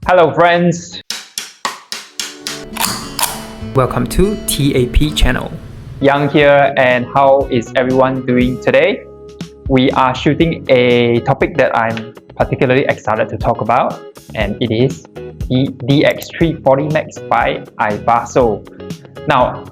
Hello friends! Welcome to TAP channel. Yang here, and how is everyone doing today? We are shooting a topic that I'm particularly excited to talk about, and it is the DX340 MAX by iBasso. Now,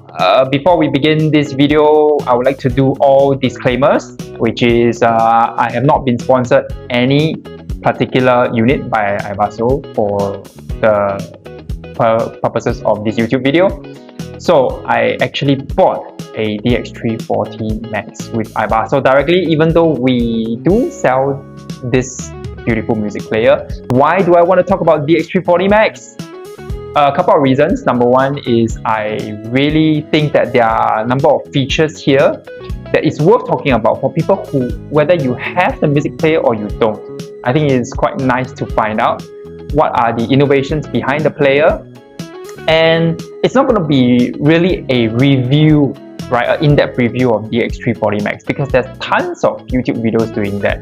before we begin this video, I would like to do all disclaimers, which is I have not been sponsored any particular unit by iBasso for the purposes of this YouTube video. So I actually bought a DX340 MAX with iBasso directly, even though we do sell this beautiful music player. Why do I want to talk about DX340 MAX? A couple of reasons. Number one is I really think that there are a number of features here that is worth talking about for people who, whether you have the music player or you don't. I think it's quite nice to find out what are the innovations behind the player. And it's not going to be really a review, right, an in-depth review of DX340 MAX, because there's tons of YouTube videos doing that.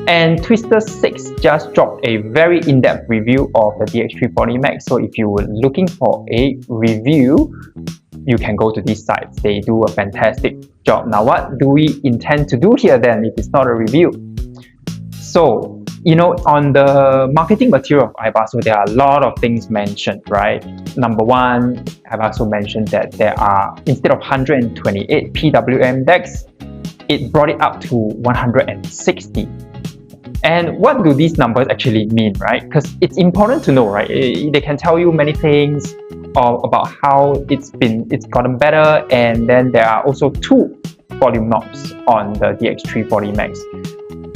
And Twister6 just dropped a very in-depth review of the DX340 MAX. So if you were looking for a review, you can go to these sites. They do a fantastic job. Now, what do we intend to do here then if it's not a review? So, you know, on the marketing material of iBasso, there are a lot of things mentioned, right? Number one, iBasso mentioned that there are, instead of 128 PWM decks, it brought it up to 160. And what do these numbers actually mean, right? Because it's important to know, right? They can tell you many things about how it's gotten better, and then there are also two volume knobs on the DX340 MAX.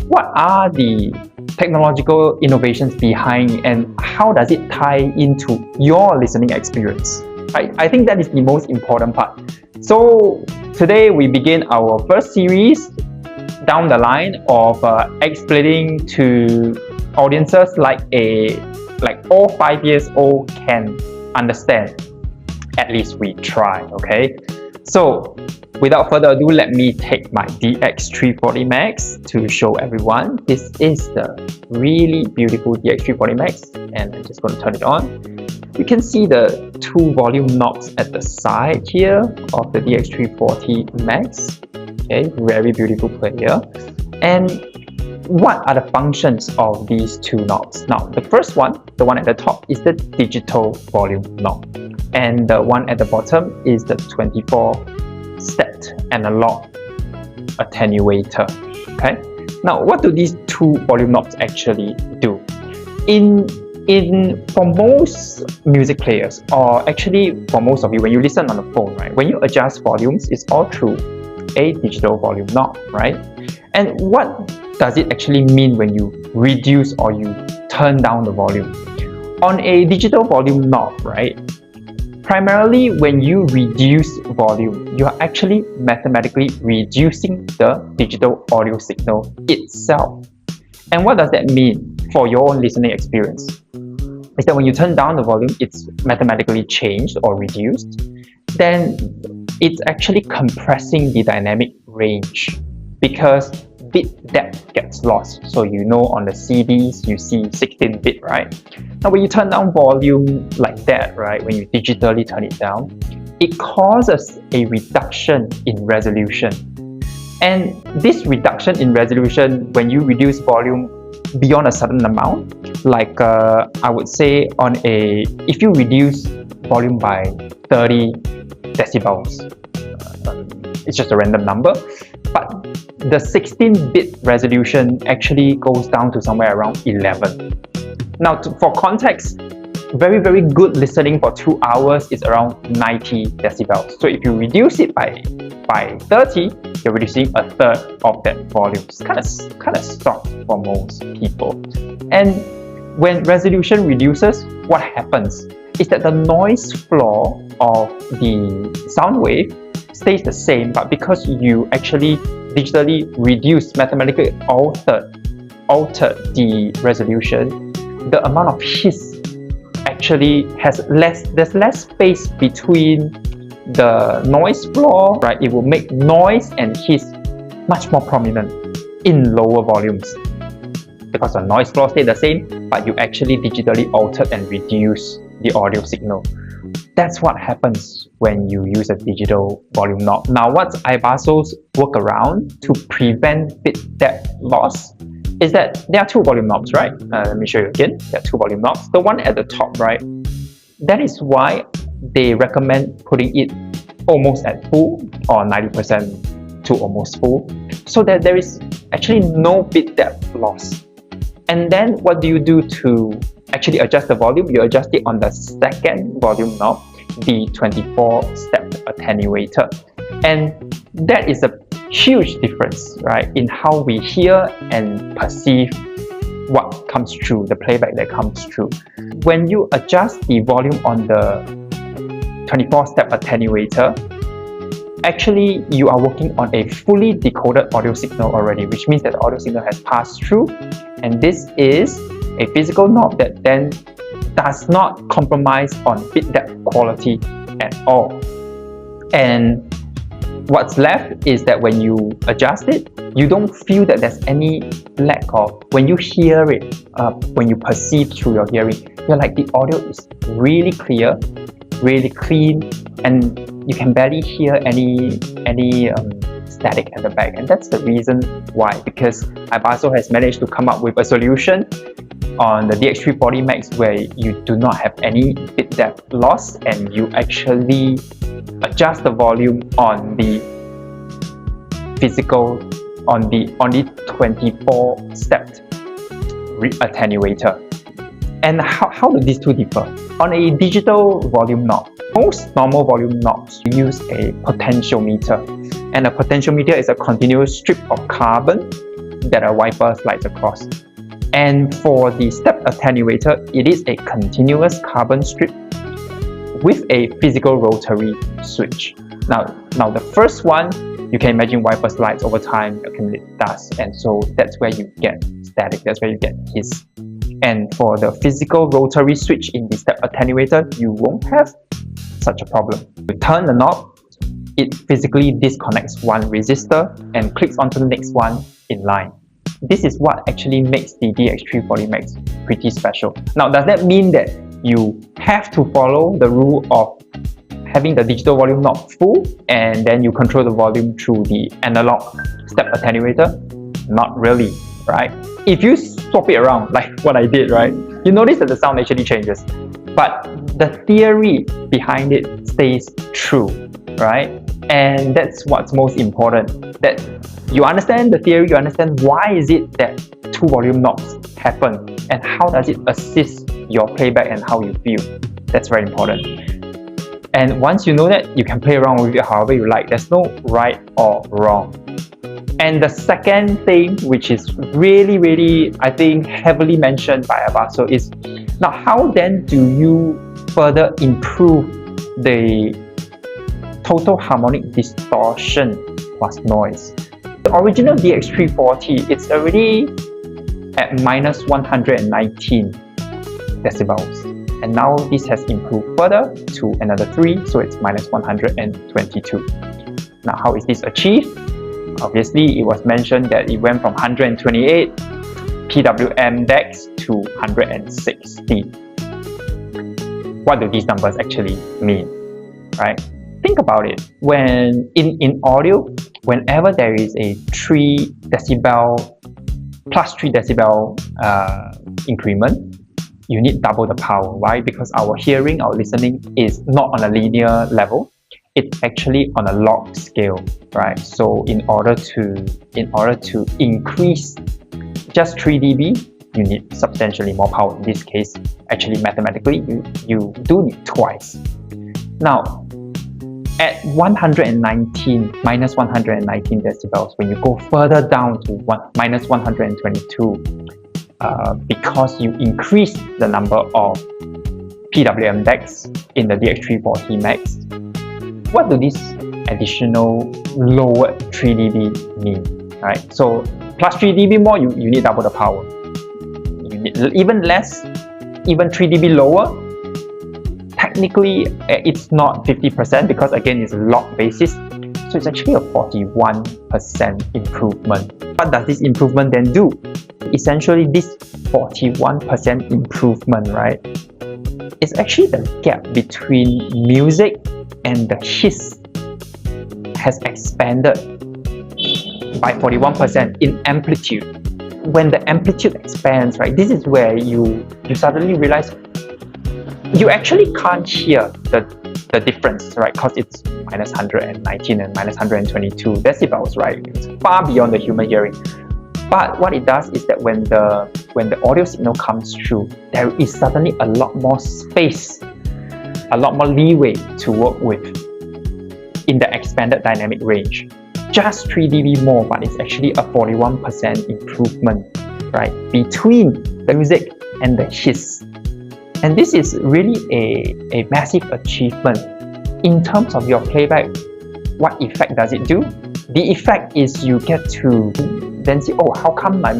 What are the technological innovations behind, and how does it tie into your listening experience? I think that is the most important part. So today we begin our first series down the line of explaining to audiences like all 5 years old can understand. At least we try, okay? So without further ado, let me take my DX340 MAX to show everyone. This is the really beautiful DX340 MAX, and I'm just going to turn it on. You can see the two volume knobs at the side here of the DX340 MAX. Okay, very beautiful player. And what are the functions of these two knobs? Now, the first one, the one at the top, is the digital volume knob, and the one at the bottom is the 24-step analog attenuator. Okay. Now, what do these two volume knobs actually do? For most music players, or actually for most of you, when you listen on the phone, right, when you adjust volumes, it's all through a digital volume knob, right? And what does it actually mean when you reduce or you turn down the volume? On a digital volume knob, right, primarily when you reduce volume, you are actually mathematically reducing the digital audio signal itself. And what does that mean for your own listening experience? Is that when you turn down the volume, it's mathematically changed or reduced, then it's actually compressing the dynamic range, because bit depth gets lost. So you know on the CDs you see 16-bit, right? Now when you turn down volume like that, right, when you digitally turn it down, it causes a reduction in resolution. And this reduction in resolution, when you reduce volume beyond a certain amount, like I would say if you reduce volume by 30 decibels, it's just a random number, but the 16-bit resolution actually goes down to somewhere around 11. Now, for context, very, very good listening for 2 hours is around 90 decibels. So if you reduce it by 30, you're reducing a third of that volume. It's kind of soft for most people. And when resolution reduces, what happens is that the noise floor of the sound wave stays the same, but because you actually digitally reduce, mathematically altered the resolution, the amount of hiss actually there's less space between the noise floor, right? It will make noise and hiss much more prominent in lower volumes. because the noise floor stayed the same, but you actually digitally altered and reduced the audio signal. That's what happens when you use a digital volume knob. Now, what's iBasso's workaround to prevent bit depth loss is that there are two volume knobs, right? Let me show you again. There are two volume knobs. The one at the top, right? That is why they recommend putting it almost at full or 90% to almost full, so that there is actually no bit depth loss. And then what do you do to actually adjust the volume? You adjust it on the second volume knob, the 24-step attenuator. And that is a huge difference, right, in how we hear and perceive what comes through, the playback that comes through. When you adjust the volume on the 24-step attenuator, actually you are working on a fully decoded audio signal already, which means that the audio signal has passed through, and this is a physical knob that then does not compromise on bit depth quality at all. And what's left is that when you adjust it, you don't feel that there's any lack of, when you hear it, when you perceive through your hearing, you're like, the audio is really clear, really clean, and you can barely hear any static at the back. And that's the reason why, because iBasso has managed to come up with a solution on the DX340 MAX where you do not have any bit depth loss, and you actually adjust the volume on the physical, on the 24-step attenuator. And how do these two differ? On a digital volume knob, most normal volume knobs use a potentiometer, and a potentiometer is a continuous strip of carbon that a wiper slides across. And for the step attenuator, it is a continuous carbon strip with a physical rotary switch. Now the first one, you can imagine wiper slides over time, accumulate dust, and so that's where you get static, that's where you get hiss. And for the physical rotary switch in the step attenuator, you won't have such a problem. You turn the knob, it physically disconnects one resistor and clicks onto the next one in line. This is what actually makes the DX340 MAX pretty special. Now, does that mean that you have to follow the rule of having the digital volume knob full and then you control the volume through the analog step attenuator? Not really, right? If you swap it around like what I did, right, you notice that the sound actually changes, but the theory behind it stays true, right? And that's what's most important, that you understand the theory, you understand why is it that two volume knobs happen and how does it assist your playback and how you feel. That's very important. And once you know that, you can play around with it however you like. There's no right or wrong. And the second thing, which is really, I think, heavily mentioned by iBasso is, now how then do you further improve the total harmonic distortion plus noise? The original DX340, it's already at minus 119 decibels. And now this has improved further to another 3, so it's minus 122. Now how is this achieved? Obviously, it was mentioned that it went from 128 PWM decks to 160. What do these numbers actually mean, right? Think about it. When in audio, whenever there is a 3 decibel plus 3 decibel increment, you need double the power. Why? Because our hearing, our listening is not on a linear level. It's actually on a log scale, right? So in order to increase just 3 dB, you need substantially more power. In this case, actually mathematically, you do need twice. Now, at 119, minus 119 decibels, when you go further down to minus 122, because you increase the number of PWM decks in the DX340 MAX, what do these additional lowered 3 dB mean, right? So plus 3 dB more, you need double the power. You need even less, even 3 dB lower, technically it's not 50% because again it's a log basis. So it's actually a 41% improvement. What does this improvement then do? Essentially, this 41% improvement, right, is actually the gap between music and the hiss has expanded by 41% in amplitude. When the amplitude expands, right, this is where you suddenly realize you actually can't hear the difference, right? Because it's minus 119 and minus 122 decibels, right? It's far beyond the human hearing. But what it does is that when the audio signal comes through, there is suddenly a lot more space, a lot more leeway to work with in the expanded dynamic range. Just 3 dB more, but it's actually a 41% improvement, right, between the music and the hiss. And this is really a massive achievement. In terms of your playback, what effect does it do? The effect is you get to then see, oh, how come my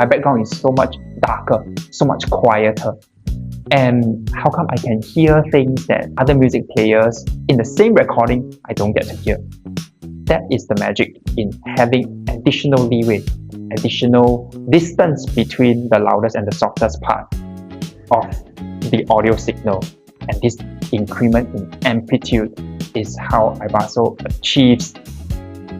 background is so much darker, so much quieter? And how come I can hear things that other music players in the same recording I don't get to hear? That is the magic in having additional leeway, additional distance between the loudest and the softest part of the audio signal. And this increment in amplitude is how iBasso achieves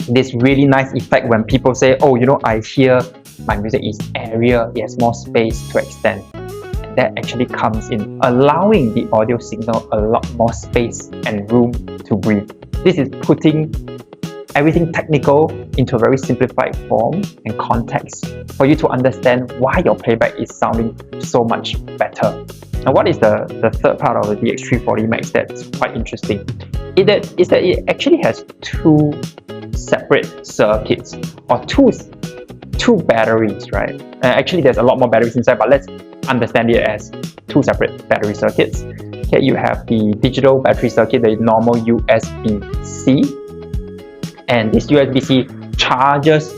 this really nice effect when people say, oh, I hear my music is airier, it has more space to extend. And that actually comes in allowing the audio signal a lot more space and room to breathe. This is putting everything technical into a very simplified form and context for you to understand why your playback is sounding so much better. Now, what is the third part of the DX340 MAX that's quite interesting? Is that it actually has two separate circuits, or two batteries, right? Actually, there's a lot more batteries inside, but let's understand it as two separate battery circuits. Here you have the digital battery circuit, the normal USB-C. And this USB-C charges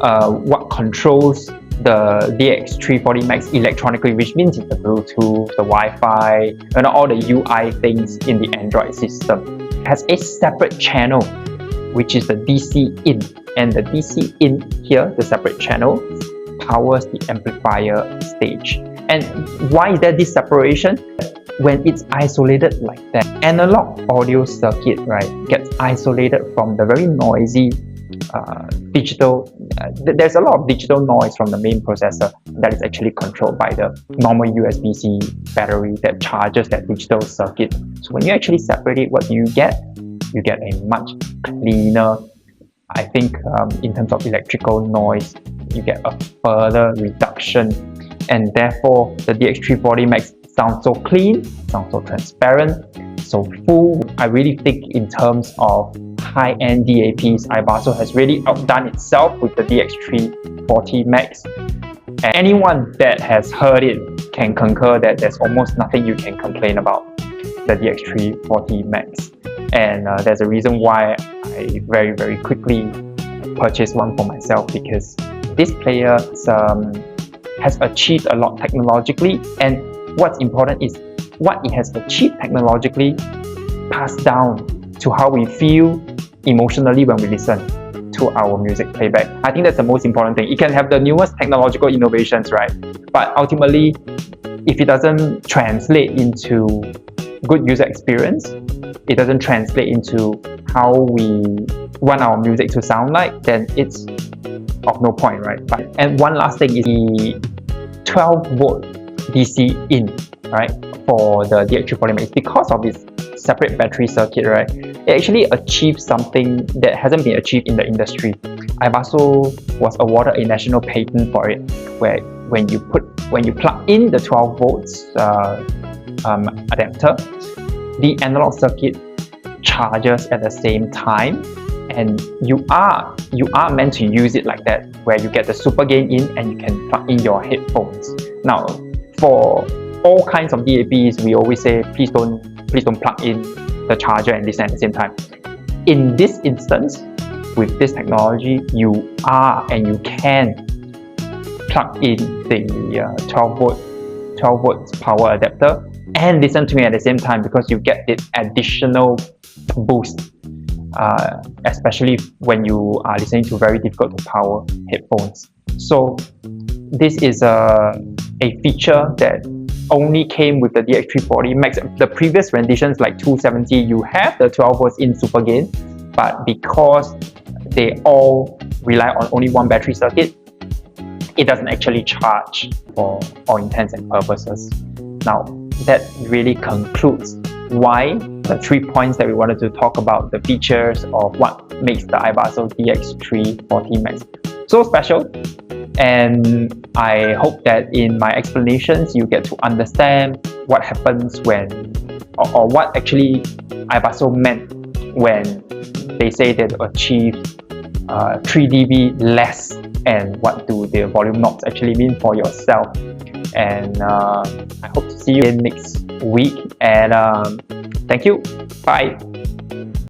what controls the DX340 MAX electronically, which means it's the Bluetooth, the Wi-Fi, and all the UI things in the Android system. It has a separate channel, which is the DC in. And the DC in here, the separate channel, powers the amplifier stage. And why is there this separation? When it's isolated like that, analog audio circuit, right, gets isolated from the very noisy digital. There's a lot of digital noise from the main processor that is actually controlled by the normal USB-C battery that charges that digital circuit. So when you actually separate it, what do you get? You get a much cleaner, I think in terms of electrical noise, you get a further reduction, and therefore the DX340 MAX sounds so clean, sounds so transparent, so full. I really think in terms of high-end DAPs, iBasso has really outdone itself with the DX340 MAX. And anyone that has heard it can concur that there's almost nothing you can complain about the DX340 MAX. And there's a reason why I very, very quickly purchased one for myself, because this player has achieved a lot technologically, and what's important is what it has achieved technologically passed down to how we feel emotionally when we listen to our music playback. I think that's the most important thing. It can have the newest technological innovations, right? But ultimately, if it doesn't translate into good user experience, it doesn't translate into how we want our music to sound like, then it's of no point, right? And one last thing is the 12-volt DC in, right, for the DX340 MAX. Because of its separate battery circuit, right, it actually achieves something that hasn't been achieved in the industry. iBasso was awarded a national patent for it, where when you plug in the 12 volts adapter, the analog circuit charges at the same time, and you are meant to use it like that, where you get the super gain in and you can plug in your headphones. Now, for all kinds of DAPs, we always say please don't plug in the charger and listen at the same time. In this instance, with this technology, you can plug in the 12 volts power adapter and listen to it at the same time, because you get this additional boost especially when you are listening to very difficult to power headphones. So this is a feature that only came with the DX340 MAX. The previous renditions like 270, you have the 12 volts in super gain, but because they all rely on only one battery circuit, it doesn't actually charge for all intents and purposes. Now, that really concludes why the 3 points that we wanted to talk about, the features of what makes the iBasso DX340 MAX so special. And I hope that in my explanations you get to understand what happens when, or what actually iBasso meant when they say they achieve 3 dB less, and what do the volume knobs actually mean for yourself. And I hope to see you next week, and thank you. Bye.